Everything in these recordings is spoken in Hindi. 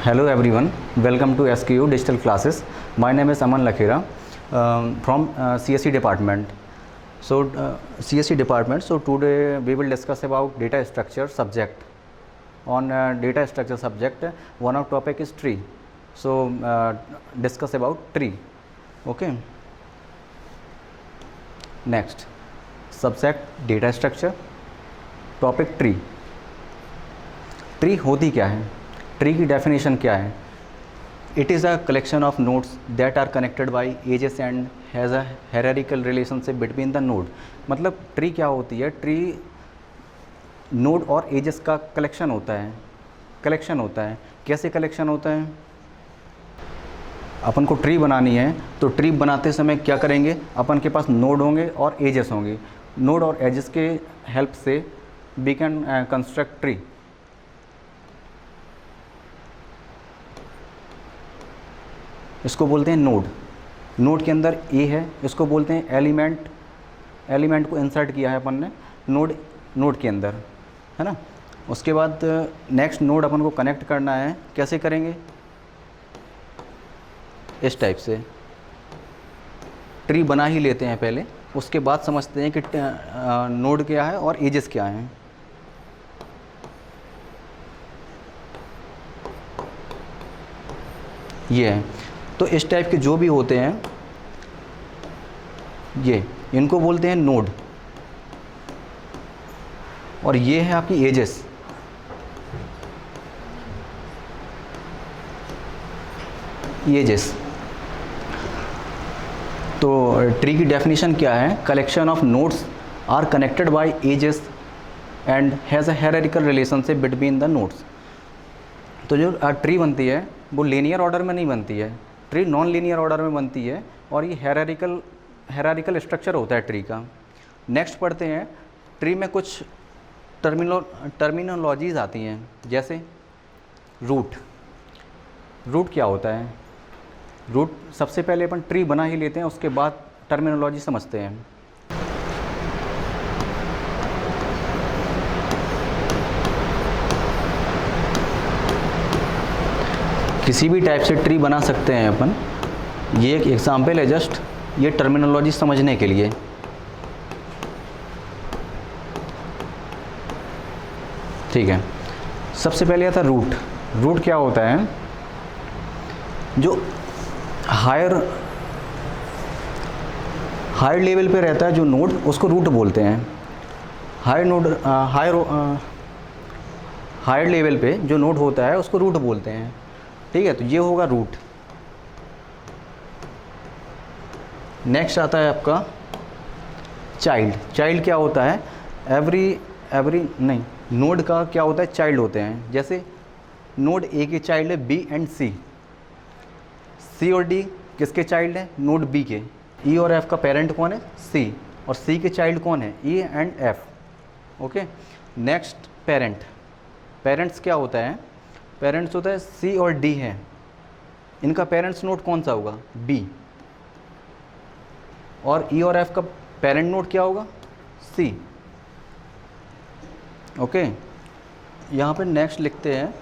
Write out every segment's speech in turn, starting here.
Hello everyone, welcome to SKU Digital Classes. My name is Aman Lakhera from CSE department. CSE department. So today we will discuss about data structure subject. On data structure subject, one of topic is tree. So discuss about tree. Okay. Next, subject data structure. Topic tree. Tree होती क्या है? ट्री की डेफिनेशन क्या है? It is a collection of nodes that are connected by edges and has a hierarchical relationship between the node. मतलब ट्री क्या होती है? ट्री नोड और एजेस का कलेक्शन होता है. कैसे कलेक्शन होता है? अपन को ट्री बनानी है तो ट्री बनाते समय क्या करेंगे? अपन के पास नोड होंगे और एजेस होंगे. नोड और एजेस के हेल्प से वी कैन कंस्ट्रक्ट ट्री. इसको बोलते हैं नोड. नोड के अंदर ए है, इसको बोलते हैं एलिमेंट. एलिमेंट को इंसर्ट किया है अपन ने नोड के अंदर, है ना. उसके बाद नेक्स्ट नोड अपन को कनेक्ट करना है. कैसे करेंगे? इस टाइप से ट्री बना ही लेते हैं पहले, उसके बाद समझते हैं कि नोड क्या है और एजेस क्या हैं. ये है. तो इस टाइप के जो भी होते हैं ये इनको बोलते हैं नोड. और ये है आपकी एजेस. तो ट्री की डेफिनेशन क्या है? Collection of nodes are connected by edges and has a hierarchical relationship between the nodes. तो जो ट्री बनती है वो लीनियर ऑर्डर में नहीं बनती है. ट्री नॉन लीनियर ऑर्डर में बनती है और ये हायरार्किकल स्ट्रक्चर होता है ट्री का. नेक्स्ट पढ़ते हैं. ट्री में कुछ टर्मिनोलॉजीज़ आती हैं, जैसे रूट. रूट क्या होता है? रूट सबसे पहले अपन ट्री बना ही लेते हैं, उसके बाद टर्मिनोलॉजी समझते हैं. किसी भी टाइप से ट्री बना सकते हैं अपन. ये एक एग्जाम्पल है जस्ट ये टर्मिनोलॉजी समझने के लिए. ठीक है. सबसे पहले आता रूट. रूट क्या होता है? जो हायर लेवल पे रहता है जो नोड, उसको रूट बोलते हैं. हायर लेवल पे जो नोड होता है उसको रूट बोलते हैं. ठीक है. तो ये होगा रूट. नेक्स्ट आता है आपका चाइल्ड. चाइल्ड क्या होता है? नोड का क्या होता है? चाइल्ड होते हैं. जैसे नोड ए के चाइल्ड है बी एंड सी. सी और डी किसके चाइल्ड है? नोड बी के. ई और एफ का पेरेंट कौन है? सी. और सी के चाइल्ड कौन है? E and F. Okay. Next parents क्या होता है? पेरेंट्स होता है सी और डी है. इनका पेरेंट्स नोड कौन सा होगा? बी. और ई और एफ का पेरेंट नोड क्या होगा? सी. ओके. यहाँ पे नेक्स्ट लिखते हैं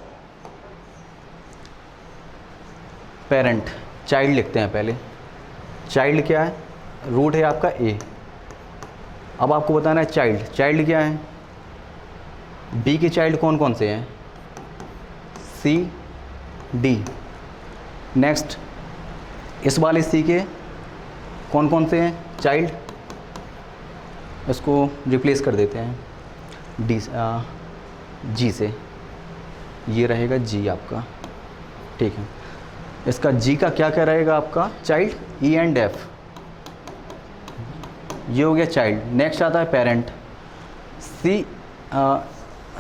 पेरेंट. चाइल्ड लिखते हैं पहले. चाइल्ड क्या है? रूट है आपका ए. अब आपको बताना है चाइल्ड क्या है? बी के चाइल्ड कौन कौन से हैं? C D. नेक्स्ट इस वाले सी के कौन कौन से हैं चाइल्ड? इसको रिप्लेस कर देते हैं जी से. ये रहेगा जी आपका. ठीक है. इसका जी का क्या क्या रहेगा आपका? चाइल्ड. E and F. ये हो गया चाइल्ड. नेक्स्ट आता है पेरेंट.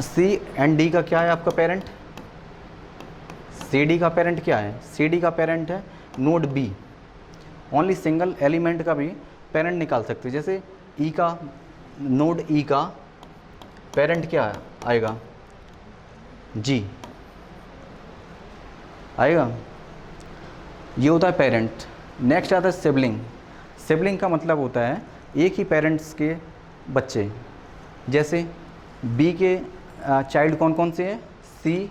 सी एंड डी का क्या है आपका पेरेंट? सी डी का पेरेंट क्या है? सी डी का पेरेंट है node B. Only single element का भी पेरेंट निकाल सकते हैं. जैसे ई का नोड ई का पेरेंट क्या आएगा? जी आएगा. ये होता है पेरेंट. नेक्स्ट आता है सिबलिंग. सिबलिंग का मतलब होता है एक ही पेरेंट्स के बच्चे. जैसे बी के चाइल्ड कौन कौन से हैं? सी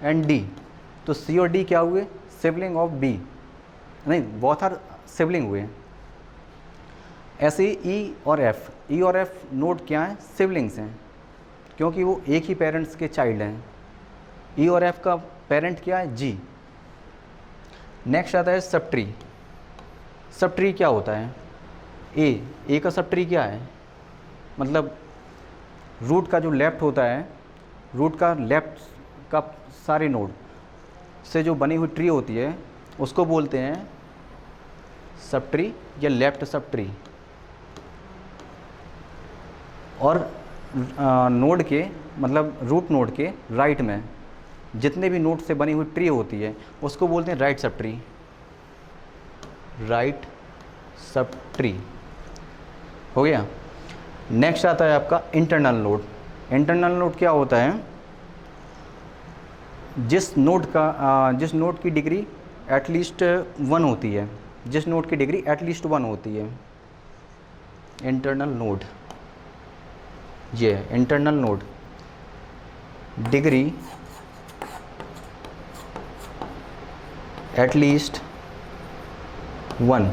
एंड डी. तो सी और डी क्या हुए, सिबलिंग ऑफ बी, नहीं बोथ आर सिबलिंग हुए। ऐसे ई और एफ नोड क्या हैं, सिबलिंग्स हैं, क्योंकि वो एक ही पेरेंट्स के चाइल्ड हैं। ई और एफ का पेरेंट क्या है, जी। नेक्स्ट आता है सब ट्री। सब ट्री क्या होता है, ए का सब ट्री क्या है, मतलब रूट का जो लेफ्ट होता है, रूट का लेफ्ट का सारे नोड से जो बनी हुई ट्री होती है उसको बोलते हैं सब ट्री या लेफ्ट सब ट्री। और नोड के मतलब रूट नोड के राइट में जितने भी नोड से बनी हुई ट्री होती है उसको बोलते हैं right sub tree, right sub tree हो गया। नेक्स्ट आता है आपका इंटरनल नोड। इंटरनल नोड क्या होता है, जिस नोड की डिग्री एटलीस्ट 1 होती है, जिस नोड की डिग्री एटलीस्ट 1 होती है, इंटरनल नोड, ये इंटरनल नोड डिग्री एटलीस्ट 1,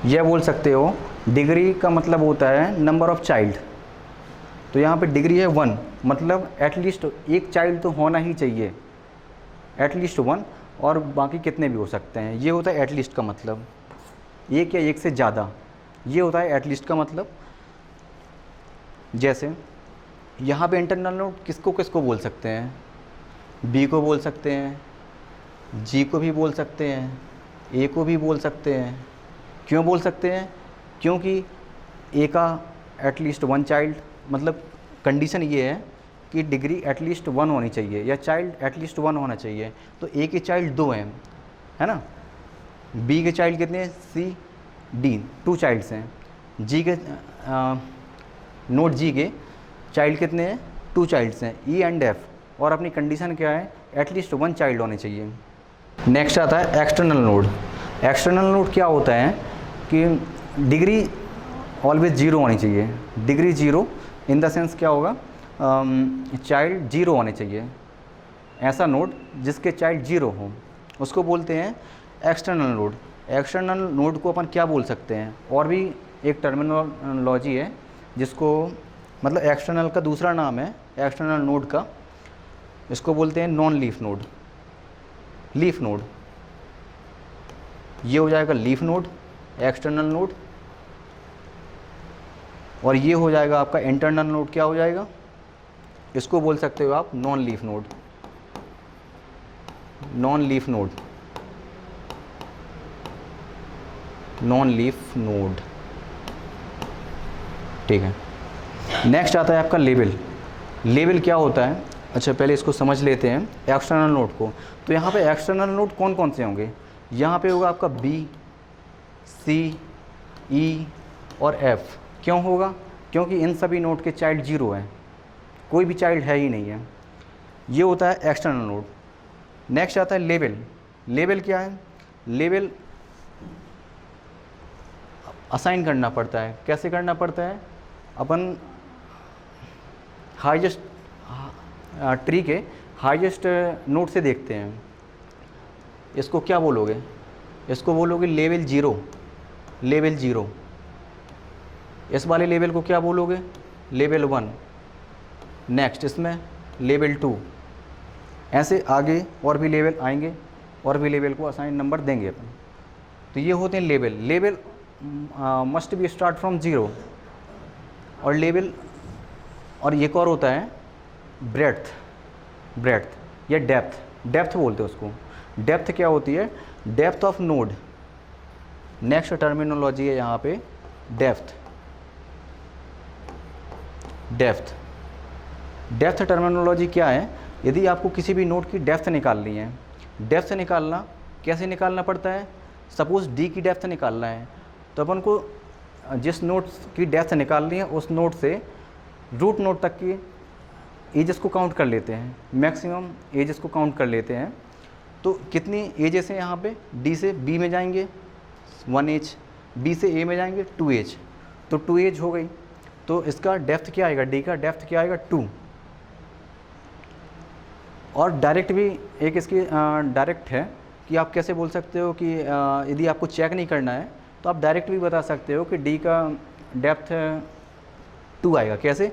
यह बोल सकते हो। डिग्री का मतलब होता है नंबर ऑफ चाइल्ड, तो यहाँ पे डिग्री है 1, मतलब एटलीस्ट एक चाइल्ड तो होना ही चाहिए, एटलीस्ट 1, और बाकी कितने भी हो सकते हैं, ये होता है एटलीस्ट का मतलब, एक या एक से ज़्यादा, ये होता है एटलीस्ट का मतलब। जैसे यहाँ पे इंटरनल नोड किसको किसको बोल सकते हैं, बी को बोल सकते हैं, जी को भी बोल सकते हैं, ए को भी बोल सकते हैं। क्यों बोल सकते हैं, क्योंकि ए का एटलीस्ट 1 चाइल्ड, मतलब कंडीशन ये है कि डिग्री एटलीस्ट 1 होनी चाहिए या चाइल्ड एटलीस्ट 1 होना चाहिए। तो ए के चाइल्ड 2 हैं, है ना, बी के चाइल्ड कितने हैं, सी डी 2 चाइल्ड्स हैं, जी के नोट जी के चाइल्ड कितने हैं, 2 चाइल्ड्स हैं, ई एंड एफ, और अपनी कंडीशन क्या है, एटलीस्ट 1 चाइल्ड होने चाहिए। नेक्स्ट आता है एक्सटर्नल नोड। एक्सटर्नल नोड क्या होता है कि डिग्री ऑलवेज 0 होनी चाहिए, डिग्री 0 इन द सेंस क्या होगा, चाइल्ड 0 होने चाहिए। ऐसा नोड जिसके चाइल्ड 0 हो उसको बोलते हैं एक्सटर्नल नोड। एक्सटर्नल नोड को अपन क्या बोल सकते हैं, और भी एक टर्मिनोलॉजी है जिसको, मतलब एक्सटर्नल का दूसरा नाम है एक्सटर्नल नोड का, इसको बोलते हैं non leaf node, leaf node. ये हो जाएगा लीफ नोड, एक्सटर्नल नोड, और ये हो जाएगा आपका इंटरनल नोड, क्या हो जाएगा, इसको बोल सकते हो आप non leaf node, non leaf node, non leaf node, ठीक है। नेक्स्ट आता है आपका लेबल। लेबल क्या होता है, अच्छा पहले इसको समझ लेते हैं एक्सटर्नल नोड को। तो यहाँ पे एक्सटर्नल नोड कौन कौन से होंगे, यहाँ पे होगा आपका बी, सी, ई और एफ। क्यों होगा, क्योंकि इन सभी नोड के चाइल्ड 0 हैं, कोई भी चाइल्ड है ही नहीं है, ये होता है एक्सटर्नल नोड। नेक्स्ट आता है लेबल। लेबल क्या है, लेबल असाइन करना पड़ता है। कैसे करना पड़ता है, अपन हाईएस्ट ट्री के हाईएस्ट नोड से देखते हैं, इसको क्या बोलोगे, इसको बोलोगे लेवल 0, लेवल 0। इस वाले लेवल को क्या बोलोगे, लेवल 1। नेक्स्ट इसमें लेवल 2, ऐसे आगे और भी लेवल आएंगे और भी लेवल को असाइन नंबर देंगे अपन। तो ये होते हैं level. Level must be start from 0, और लेवल, और एक और होता है ब्रेड्थ, ब्रेड्थ या डेप्थ, डेप्थ बोलते हैं उसको। डेप्थ क्या होती है, depth of node. Next terminology है यहाँ पे डेप्थ, डेप्थ। डेप्थ टर्मिनोलॉजी क्या है, यदि आपको किसी भी नोड की डेप्थ निकालनी है, डेप्थ निकालना कैसे निकालना पड़ता है, सपोज डी की डेप्थ निकालना है तो अपन को जिस नोड की डेप्थ निकालनी है उस नोड से रूट नोड तक की एजेस को काउंट कर लेते हैं, मैक्सिमम एजेस को काउंट कर लेते हैं। तो कितनी एजेस हैं यहाँ पे, डी से बी में जाएंगे 1 एज, बी से ए में जाएंगे 2 एज, तो 2 एज हो गई। तो इसका डेप्थ क्या आएगा, डी का डेप्थ क्या आएगा 2। और डायरेक्ट भी एक इसकी डायरेक्ट है कि आप कैसे बोल सकते हो कि यदि आपको चेक नहीं करना है तो आप डायरेक्ट भी बता सकते हो कि डी का डेप्थ 2 आएगा। कैसे?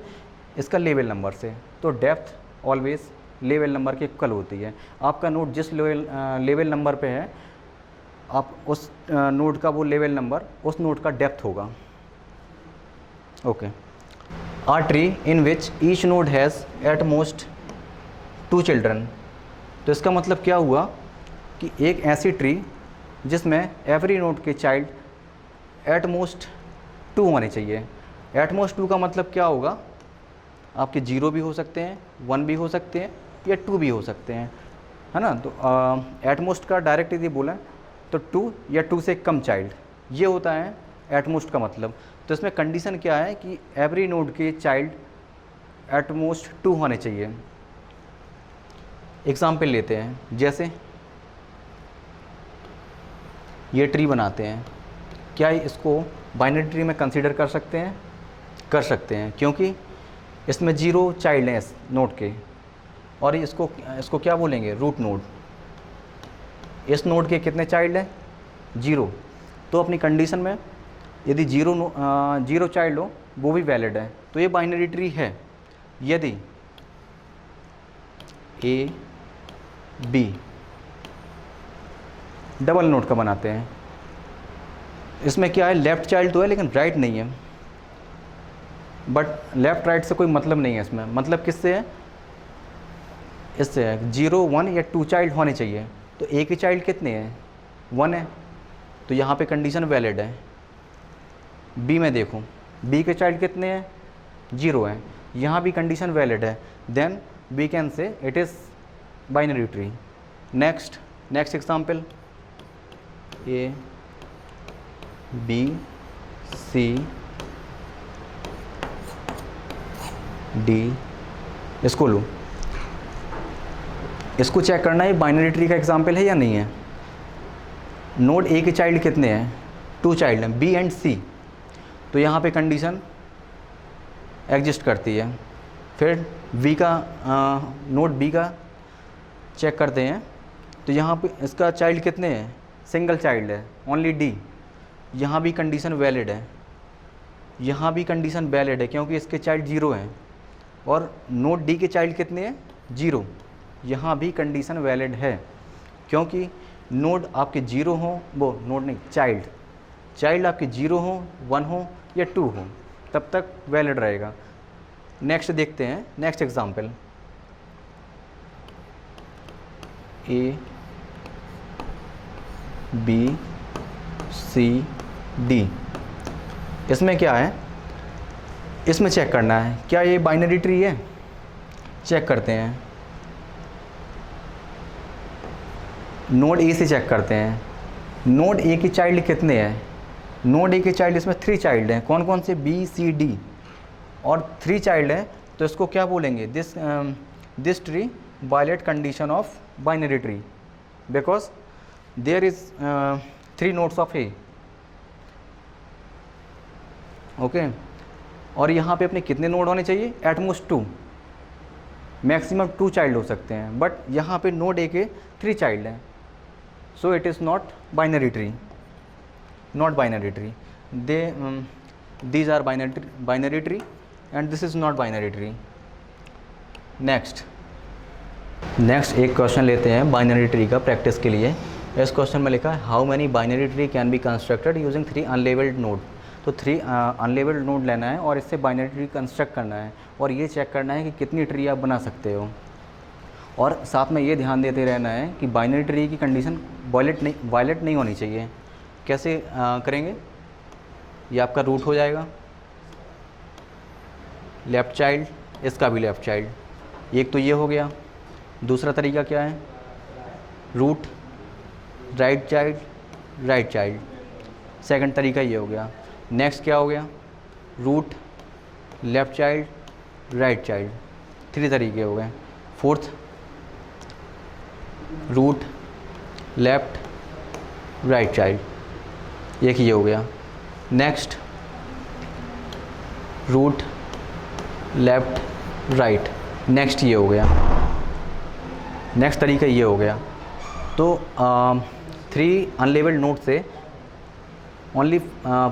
इसका लेवल नंबर से। तो डेप्थ ऑलवेज लेवल नंबर के इक्वल होती है। आपका नोड जिस लेवल नंबर पे है, आप उस नोड का वो लेवल नंबर उस नोड का डेप्थ होगा। Okay. A tree in which each node has at most 2 children. तो इसका मतलब क्या हुआ कि एक ऐसी ट्री जिसमें एवरी नोड के चाइल्ड एट मोस्ट 2 होने चाहिए। एट मोस्ट 2 का मतलब क्या होगा? आपके 0 भी हो सकते हैं, 1 भी हो सकते हैं या 2 भी हो सकते हैं, है ना। तो एट मोस्ट का डायरेक्ट यदि बोलें तो 2 या 2 से कम चाइल्ड, ये होता है एट मोस्ट का मतलब। तो इसमें कंडीशन क्या है कि एवरी नोड के चाइल्ड एट मोस्ट 2 होने चाहिए। एग्जाम्पल लेते हैं, जैसे ये ट्री बनाते हैं, क्या इसको बाइनरी ट्री में कंसीडर कर सकते हैं? कर सकते हैं, क्योंकि इसमें 0 चाइल्ड हैं इस नोड के, और इसको क्या बोलेंगे? Root node. इस नोड के कितने चाइल्ड हैं? 0। तो अपनी कंडीशन में यदि 0 चाइल्ड हो वो भी वैलिड है, तो ये बाइनरी ट्री है। यदि ए बी डबल नोड का बनाते हैं, इसमें क्या है? लेफ़्ट चाइल्ड तो है लेकिन राइट नहीं है, बट लेफ़्ट राइट से कोई मतलब नहीं है इसमें। मतलब किससे है? इससे है 0, 1 या 2 चाइल्ड होने चाहिए। तो ए के चाइल्ड कितने हैं? 1 है, तो यहाँ पे कंडीशन वैलिड है। बी में देखो, बी के चाइल्ड कितने हैं? 0 हैं, यहाँ भी कंडीशन वैलिड है। Then we can say it is binary tree. Next example, A B C D, इसको लो, इसको चेक करना है बाइनरी ट्री का एग्जाम्पल है या नहीं है। नोड ए के चाइल्ड कितने हैं? 2 चाइल्ड हैं, बी एंड सी। तो यहाँ पे कंडीशन एग्जिस्ट करती है। फिर वी का नोड बी का चेक करते हैं, तो यहाँ पे इसका चाइल्ड कितने हैं? सिंगल चाइल्ड है, ओनली डी। यहाँ भी कंडीशन वैलिड है, यहाँ भी कंडीशन वैलिड है क्योंकि इसके चाइल्ड 0 हैं। और नोड डी के चाइल्ड कितने हैं? 0। यहाँ भी कंडीशन वैलिड है क्योंकि नोड आपके 0 हो, वो नोड नहीं, चाइल्ड आपके 0 हो, 1 हो या 2 हो, तब तक वैलिड रहेगा। नेक्स्ट देखते हैं, next example, A B C D. इसमें क्या है? इसमें चेक करना है क्या ये बाइनरी ट्री है। चेक करते हैं, नोड ए से चेक करते हैं। नोड ए के चाइल्ड कितने हैं? नोड ए के चाइल्ड इसमें 3 चाइल्ड हैं। कौन कौन से? बी सी डी, और 3 चाइल्ड हैं, तो इसको क्या बोलेंगे? This tree violate condition of binary tree because there is 3 nodes of A. Okay. और यहाँ पे अपने कितने नोड होने चाहिए? एट मोस्ट 2, मैक्सिमम 2 चाइल्ड हो सकते हैं, बट यहाँ पे नोड ए के 3 चाइल्ड हैं। So it is not binary tree, these are binary tree and this is not binary tree. Next एक क्वेश्चन लेते हैं बाइनरी ट्री का प्रैक्टिस के लिए। इस क्वेश्चन में लिखा है how many binary tree can be constructed using 3 unlabelled node. तो 3 अनलेबल्ड नोड लेना है और इससे बाइनरी ट्री कंस्ट्रक्ट करना है और ये चेक करना है कि कितनी ट्री आप बना सकते हो। और साथ में ये ध्यान देते रहना है कि बाइनरी ट्री की कंडीशन वायलेट नहीं होनी चाहिए। कैसे करेंगे? ये आपका रूट हो जाएगा, लेफ़्ट चाइल्ड, इसका भी लेफ़्ट चाइल्ड। एक तो ये हो गया। दूसरा तरीका क्या है? Root right child. सेकंड तरीका ये हो गया। नेक्स्ट क्या हो गया? Root left child right child. 3 तरीके हो गए। Fourth root left right child, एक ये हो गया। Next root left right, next ये हो गया। नेक्स्ट तरीका ये हो गया। तो 3 अनलेबल्ड नोड से ओनली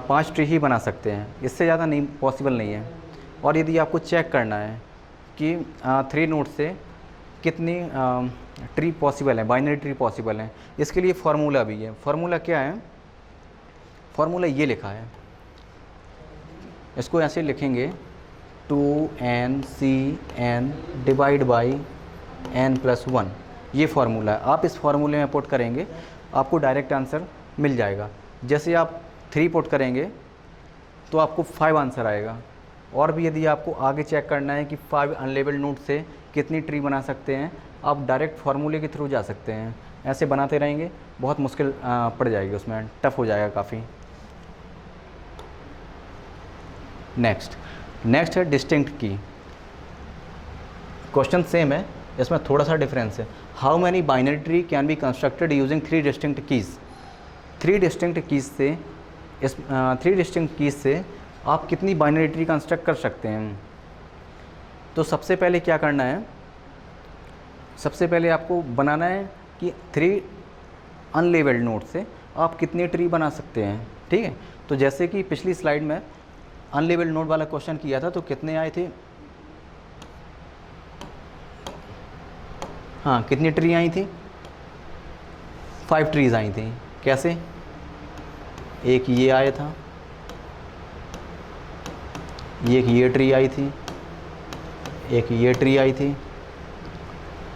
5 ट्री ही बना सकते हैं, इससे ज़्यादा नहीं, पॉसिबल नहीं है। और यदि आपको चेक करना है कि 3 नोड से कितनी ट्री पॉसिबल है, बाइनरी ट्री पॉसिबल है, इसके लिए फार्मूला भी है। फार्मूला क्या है? फार्मूला ये लिखा है, इसको ऐसे लिखेंगे 2NCN डिवाइड बाई n+1, ये फार्मूला है। आप इस फार्मूले में पुट करेंगे, आपको डायरेक्ट आंसर मिल जाएगा। जैसे आप 3 पुट करेंगे तो आपको 5 आंसर आएगा। और भी यदि आपको आगे चेक करना है कि 5 अनलेबल्ड नोड से कितनी ट्री बना सकते हैं, आप डायरेक्ट फार्मूले के थ्रू जा सकते हैं। ऐसे बनाते रहेंगे, बहुत मुश्किल पड़ जाएगी, उसमें टफ हो जाएगा काफ़ी। नेक्स्ट है डिस्टिंक्ट की। क्वेश्चन सेम है, इसमें थोड़ा सा डिफरेंस है। How many binary tree can be constructed using 3 distinct keys. 3 distinct keys से आप कितनी बाइनरी ट्री कंस्ट्रक्ट कर सकते हैं? तो सबसे पहले क्या करना है, सबसे पहले आपको बनाना है कि 3 अनलेबल्ड नोड से आप कितनी ट्री बना सकते हैं। ठीक है, तो जैसे कि पिछली स्लाइड में अनलेबल्ड नोड वाला क्वेश्चन किया था, तो कितने आए थे? हाँ, कितनी ट्री आई थी? 5 ट्रीज़ आई थी। कैसे? एक ये आया था, एक ये ट्री आई थी, एक ये ट्री आई थी।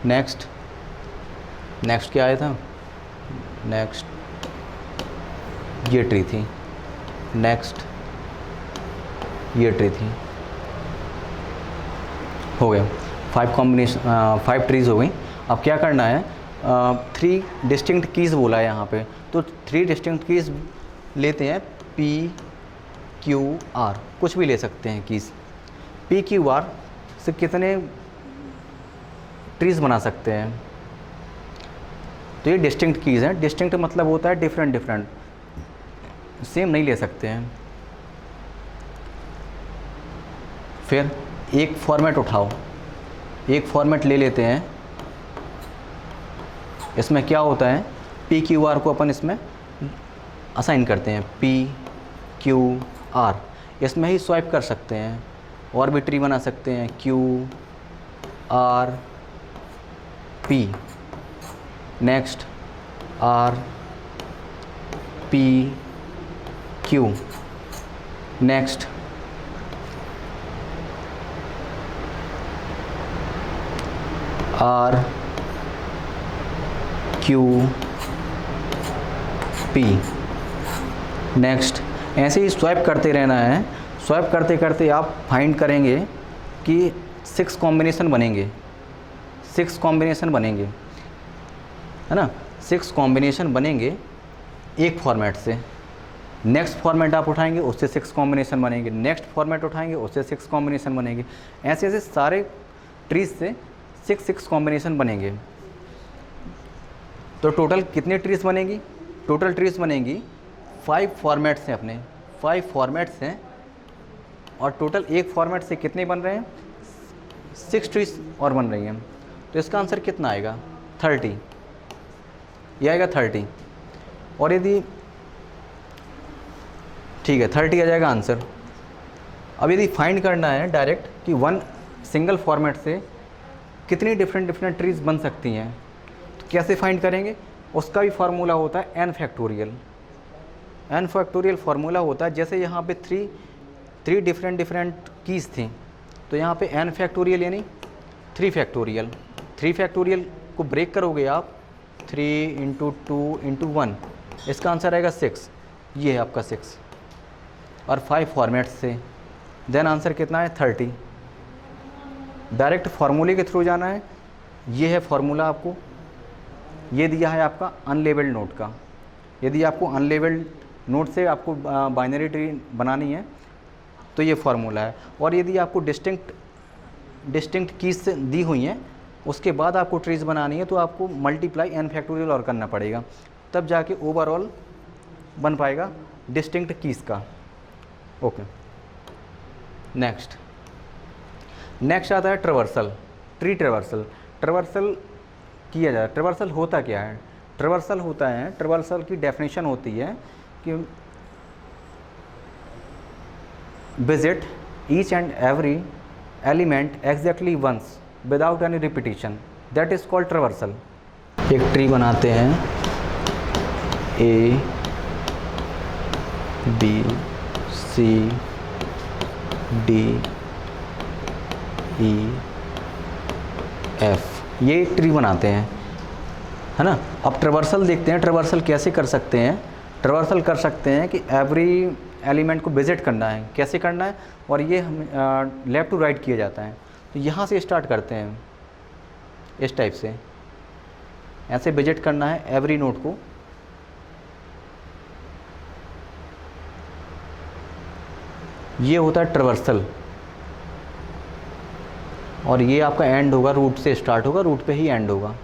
नेक्स्ट क्या आया था? नेक्स्ट ये ट्री थी, नेक्स्ट ये ट्री थी। हो गया 5 ट्रीज़ हो गई। अब क्या करना है, 3 डिस्टिंक्ट कीज़ बोला है यहाँ पे, तो 3 डिस्टिंक्ट कीज़ लेते हैं, PQR, कुछ भी ले सकते हैं कीज़। PQR से कितने ट्रीज़ बना सकते हैं? तो ये डिस्टिंक्ट कीज़ हैं। डिस्टिंक्ट मतलब होता है डिफरेंट, सेम नहीं ले सकते हैं। फिर एक फॉर्मेट उठाओ, एक फॉर्मेट ले लेते हैं। इसमें क्या होता है, PQR को अपन इसमें असाइन करते हैं, PQR। इसमें ही स्वाइप कर सकते हैं, और भी ट्री बना सकते हैं, QRP, next RPQ, next RQP, next. ऐसे ही स्वाइप करते रहना है। स्वाइप करते करते आप फाइंड करेंगे कि 6 कॉम्बिनेशन बनेंगे, 6 कॉम्बिनेशन बनेंगे, है ना। 6 कॉम्बिनेशन बनेंगे एक फॉर्मेट से। नेक्स्ट फॉर्मेट आप उठाएंगे, उससे 6 कॉम्बिनेशन बनेंगे, नेक्स्ट फॉर्मेट उठाएंगे, उससे 6 कॉम्बिनेशन बनेंगे। ऐसे ऐसे सारे ट्रीज से 6 कॉम्बिनेशन बनेंगे। तो टोटल कितने ट्रीज बनेंगी? टोटल ट्रीज बनेंगी 5 फॉर्मेट्स हैं, अपने 5 फॉर्मेट्स हैं, और टोटल एक फॉर्मेट से कितने बन रहे हैं? 6 ट्रीज और बन रही हैं। तो इसका आंसर कितना आएगा? 30, यह आएगा 30। और यदि ठीक है 30 आ जाएगा आंसर। अब यदि फाइंड करना है डायरेक्ट कि 1 सिंगल फॉर्मेट से कितनी डिफरेंट ट्रीज बन सकती हैं, तो कैसे फाइंड करेंगे? उसका भी फार्मूला होता है n factorial. n factorial formula होता है, जैसे यहाँ पे 3 डिफरेंट कीज़ थी, तो यहाँ पे n फैक्टोरियल यानी 3 फैक्टोरियल। 3 फैक्टोरियल को ब्रेक करोगे आप, 3 × 2 × 1, इसका आंसर आएगा 6। ये है आपका 6, और 5 फॉर्मेट्स से, देन आंसर कितना है? 30। डायरेक्ट फार्मूले के थ्रू जाना है। ये है फार्मूला, आपको ये दिया है आपका अनलेबल्ड नोड का। यदि आपको अनलेबल्ड नोड से आपको बाइनरी ट्री बनानी है तो ये फार्मूला है। और यदि आपको डिस्टिंक्ट कीज दी हुई हैं, उसके बाद आपको ट्रीज बनानी है, तो आपको मल्टीप्लाई n फैक्टोरियल और करना पड़ेगा, तब जाके ओवरऑल बन पाएगा डिस्टिंक्ट कीज़ का। ओके, नेक्स्ट आता है ट्रैवर्सल, ट्री ट्रैवर्सल। ट्रैवर्सल किया जाए। ट्रैवर्सल होता क्या है? ट्रैवर्सल होता है, ट्रैवर्सल की डेफिनेशन होती है कि visit each and every element exactly once without any repetition, that is called traversal. एक ट्री बनाते हैं, A B C D E F, ये ट्री बनाते हैं, है ना। अब ट्रैवर्सल देखते हैं, ट्रैवर्सल कैसे कर सकते हैं। ट्रैवर्सल कर सकते हैं कि एवरी एलिमेंट को विजिट करना है, कैसे करना है, और ये हम लेफ़्ट टू राइट किया जाता है। तो यहाँ से स्टार्ट करते हैं, इस टाइप से ऐसे विजिट करना है एवरी नोड को। ये होता है ट्रैवर्सल, और ये आपका एंड होगा, रूट से स्टार्ट होगा, रूट पे ही एंड होगा,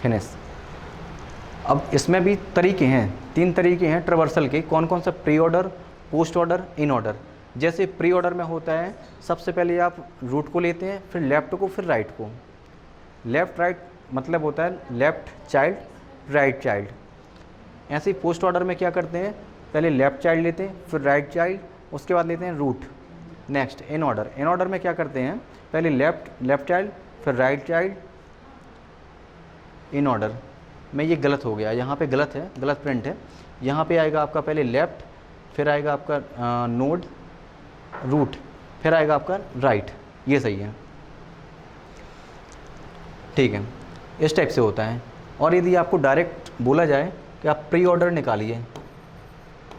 फिनिश। अब इसमें भी तरीके हैं, 3 तरीके हैं ट्रैवर्सल के। कौन कौन सा? Pre order, post order, in order. जैसे प्री ऑर्डर में होता है, सबसे पहले आप रूट को लेते हैं, फिर लेफ़्ट को, फिर राइट को। लेफ़्ट राइट मतलब होता है लेफ़्ट चाइल्ड राइट चाइल्ड। ऐसे ही पोस्ट ऑर्डर में क्या करते हैं, पहले लेफ़्ट चाइल्ड लेते हैं, फिर राइट चाइल्ड, उसके बाद लेते हैं root. Next in order, in order में क्या करते हैं, पहले लेफ़्ट चाइल्ड, फिर राइट चाइल्ड, इन ऑर्डर में। ये गलत हो गया, यहाँ पे गलत है, गलत प्रिंट है। यहाँ पे आएगा आपका पहले लेफ़्ट, फिर आएगा आपका नोड रूट, फिर आएगा आपका राइट, ये सही है, ठीक है। इस टाइप से होता है। और यदि आपको डायरेक्ट बोला जाए कि आप प्री ऑर्डर निकालिए,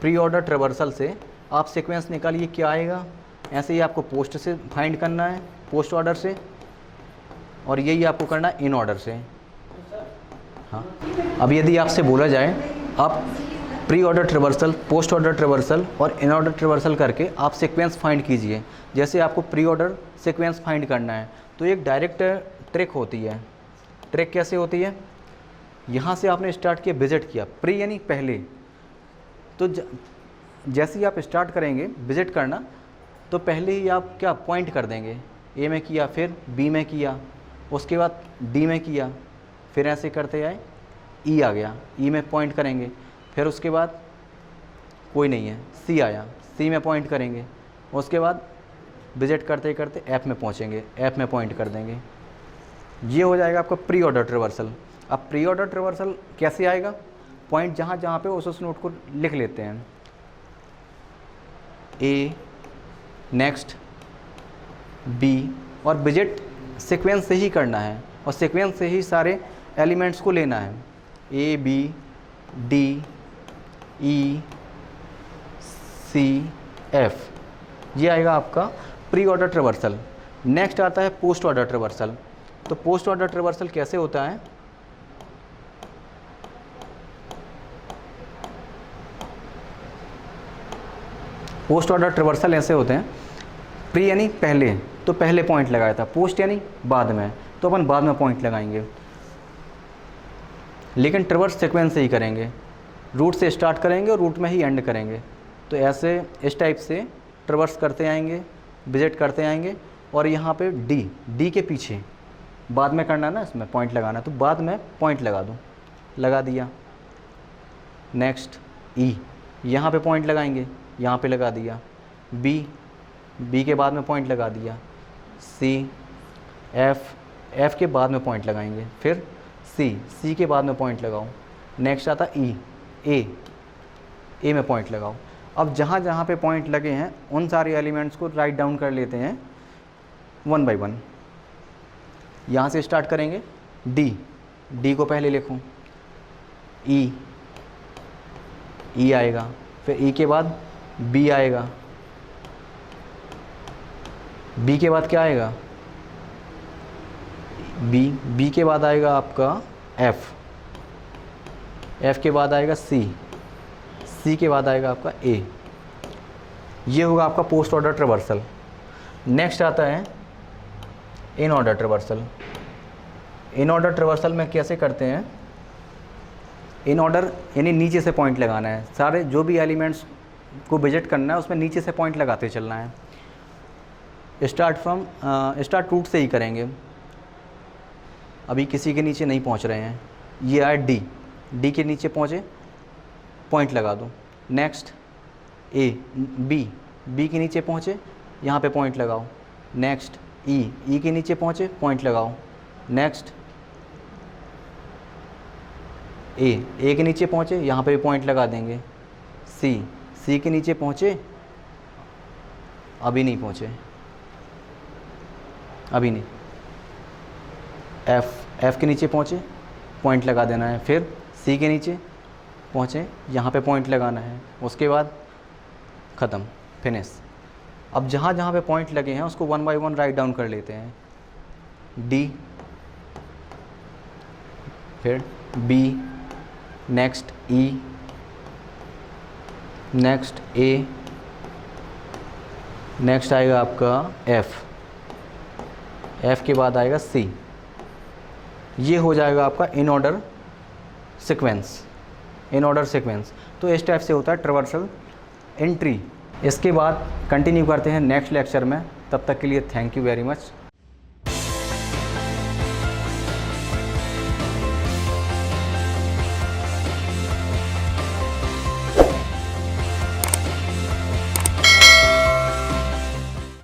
प्री ऑर्डर ट्रैवर्सल से आप सीक्वेंस निकालिए, क्या आएगा। ऐसे ही आपको पोस्ट से फाइंड करना है, पोस्ट ऑर्डर से, और यही आपको करना है इन ऑर्डर से। हाँ, अब यदि आपसे बोला जाए आप pre order traversal, post order traversal और इन ऑर्डर ट्रैवर्सल करके आप सीक्वेंस फाइंड कीजिए। जैसे आपको प्री ऑर्डर सीक्वेंस फाइंड करना है, तो एक डायरेक्ट ट्रिक होती है। ट्रिक कैसे होती है? यहाँ से आपने स्टार्ट किया, विजिट किया, प्री यानी पहले, तो जैसे ही आप स्टार्ट करेंगे विजिट करना, तो पहले ही आप क्या पॉइंट कर देंगे, ए में किया, फिर बी में किया, उसके बाद डी में किया, फिर ऐसे करते आए ई आ गया, ई में पॉइंट करेंगे, फिर उसके बाद कोई नहीं है, सी आया, सी में पॉइंट करेंगे, उसके बाद विजिट करते करते एफ में पहुंचेंगे, एफ में पॉइंट कर देंगे। ये हो जाएगा आपका प्री ऑर्डर ट्रैवर्सल। अब प्री ऑर्डर ट्रैवर्सल कैसे आएगा? पॉइंट जहाँ जहाँ पे उस नोट को लिख लेते हैं, ए, नेक्स्ट, बी, और विजिट सीक्वेंस से ही करना है, और सीक्वेंस से ही सारे एलिमेंट्स को लेना है, A B D E C F. ये आएगा आपका प्री ऑर्डर ट्रैवर्सल। नेक्स्ट आता है पोस्ट ऑर्डर ट्रैवर्सल। तो पोस्ट ऑर्डर ट्रैवर्सल कैसे होता है? पोस्ट ऑर्डर ट्रैवर्सल ऐसे होते हैं, प्री यानी पहले, तो पहले पॉइंट लगाया था, पोस्ट यानी बाद में, तो अपन बाद में पॉइंट लगाएंगे, लेकिन ट्रैवर्स सीक्वेंस से ही करेंगे, रूट से स्टार्ट करेंगे और रूट में ही एंड करेंगे। तो ऐसे इस टाइप से ट्रैवर्स करते आएंगे, विजिट करते आएंगे, और यहाँ पे डी के पीछे बाद में करना ना, इसमें पॉइंट लगाना, तो बाद में पॉइंट लगा दूँ, लगा दिया। नेक्स्ट ई, यहाँ पे पॉइंट लगाएंगे, यहाँ पे लगा दिया। बी के बाद में पॉइंट लगा दिया। सी, एफ के बाद में पॉइंट लगाएंगे, फिर सी के बाद में पॉइंट लगाओ। नेक्स्ट आता ई, ए में पॉइंट लगाओ। अब जहाँ जहाँ पे पॉइंट लगे हैं उन सारे एलिमेंट्स को राइट डाउन कर लेते हैं 1 बाय 1। यहाँ से स्टार्ट करेंगे, डी को पहले लिखूँ, ई आएगा, फिर ई के बाद बी आएगा, बी के बाद क्या आएगा, बी के बाद आएगा आपका एफ के बाद आएगा सी के बाद आएगा आपका ए। ये होगा आपका पोस्ट ऑर्डर ट्रैवर्सल। नेक्स्ट आता है in order traversal. In order traversal में कैसे करते हैं? इन ऑर्डर यानी नीचे से पॉइंट लगाना है, सारे जो भी एलिमेंट्स को विजिट करना है उसमें नीचे से पॉइंट लगाते चलना है। स्टार्ट रूट से ही करेंगे। अभी किसी के नीचे नहीं पहुंच रहे हैं। ये आया डी, डी के नीचे पहुंचे, पॉइंट लगा दो। नेक्स्ट ए, बी, बी के नीचे पहुंचे, यहाँ पे पॉइंट लगाओ। नेक्स्ट ई, ई के नीचे पहुंचे, पॉइंट लगाओ। नेक्स्ट ए, ए के नीचे पहुंचे, यहाँ पे भी पॉइंट लगा देंगे। सी, सी के नीचे पहुंचे, अभी नहीं पहुंचे, अभी नहीं। एफ, एफ के नीचे पहुंचे, पॉइंट लगा देना है। फिर सी के नीचे पहुंचे, यहाँ पे पॉइंट लगाना है। उसके बाद ख़त्म, फिनिश। अब जहाँ जहाँ पे पॉइंट लगे हैं उसको 1 बाय 1 राइट डाउन कर लेते हैं। डी, फिर बी, नेक्स्ट ई, नेक्स्ट ए, नेक्स्ट आएगा आपका एफ, एफ के बाद आएगा सी। ये हो जाएगा आपका in order sequence, in order sequence. तो इस टाइप से होता है ट्रैवर्सल इन ट्री। इसके बाद कंटिन्यू करते हैं नेक्स्ट लेक्चर में। तब तक के लिए थैंक यू वेरी मच।